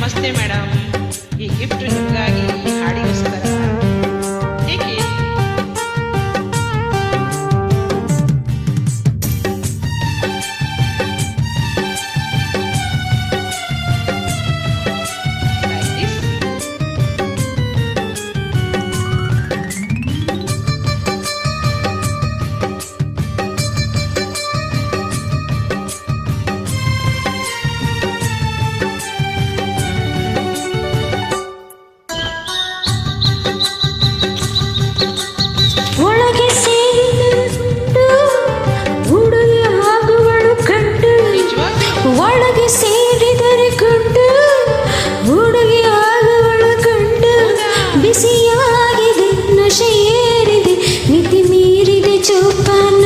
ನಮಸ್ತೆ ಮೇಡಮ್, ಈ ಗಿಫ್ಟ್ ನಿಮಗಾಗಿ ಈ ಹಾಡಿಗೋಸ್ಕರ. ಏಕೆ ಸೇರಿದರೆ ಗುಂಡು ಹುಡುಗಿ ಆಗುವಳು ಗಂಡು ಬಿಸಿಯಾಗಿದೆ ನಶೆ ಏರಿದೆ ಮಿತಿ ಮೀರಿದೆ ಜೋಪಾನ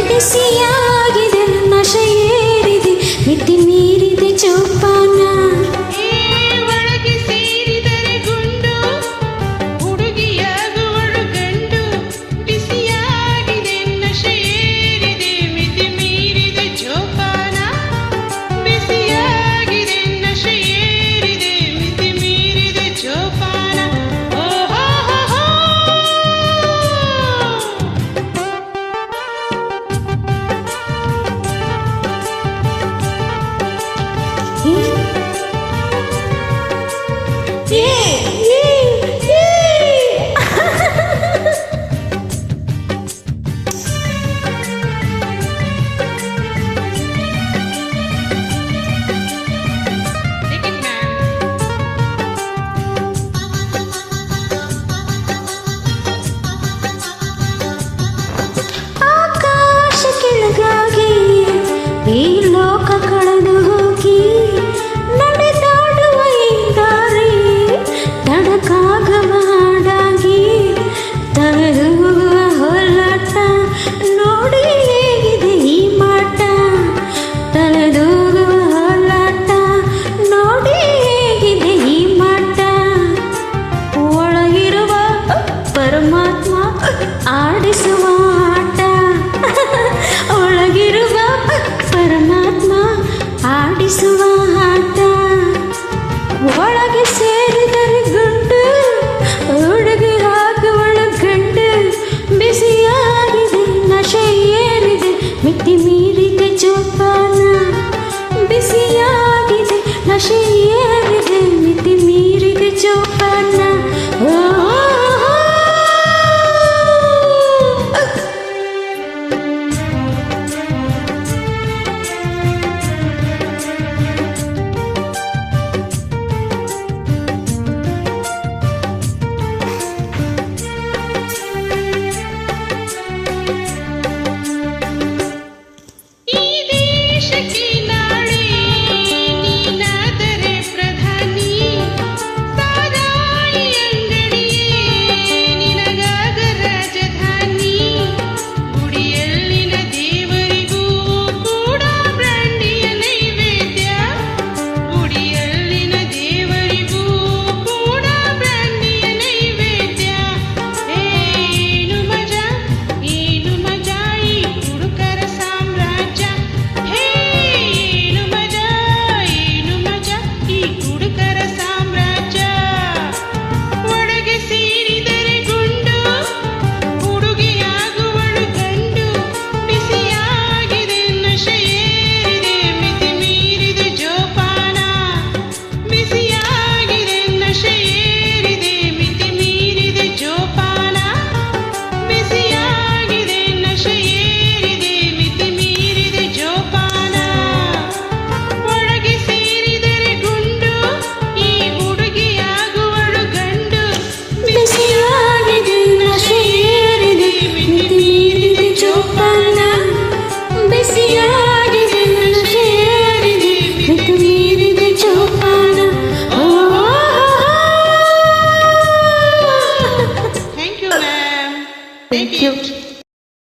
ಬಿಸಿಯಾಗಿದೆ ನಶೆ ಏರಿದೆ ಮಿತಿ ಮೀರಿದೆ ಜೋಪಾನ ಆಕಾಶ ಕೆಳಗಾಗಿ ಈ ಲೋಕ ಕಳೆದು ಹೋಗಿ ನಡೆದಾಡುವ ಈ ದಾರಿ ತಡಕಾಗ ಮಾಡಾಗಿ ತಲೆದೂಗುವ ಹೋರಾಟ ನೋಡಿ ಹೇಗಿದೆ ಈ ಮಾಟ ತಲೆದೂಗುವ ಹೋರಾಟ ನೋಡಿ ಹೇಗಿದೆ ಈ ಮಾಟ ಒಳಗಿರುವ ಪರಮಾತ್ಮ ಆಡಿಸುವ ಆಟ ಒಳಗಿರುವ ಪರಮಾತ್ಮ ಆಡಿಸುವ ಆಟ ಒಳಗೆ ಸೇರಿದರೆ ಗುಂಡು ಹುಡುಗಿ ಆಗುವಳು ಗಂಡು ಬಿಸಿಯಾಗಿದೆ ನಶೆ ಏರಿದೆ ಮಿತಿ ಮೀರಿದೆ ಜೋಪಾನ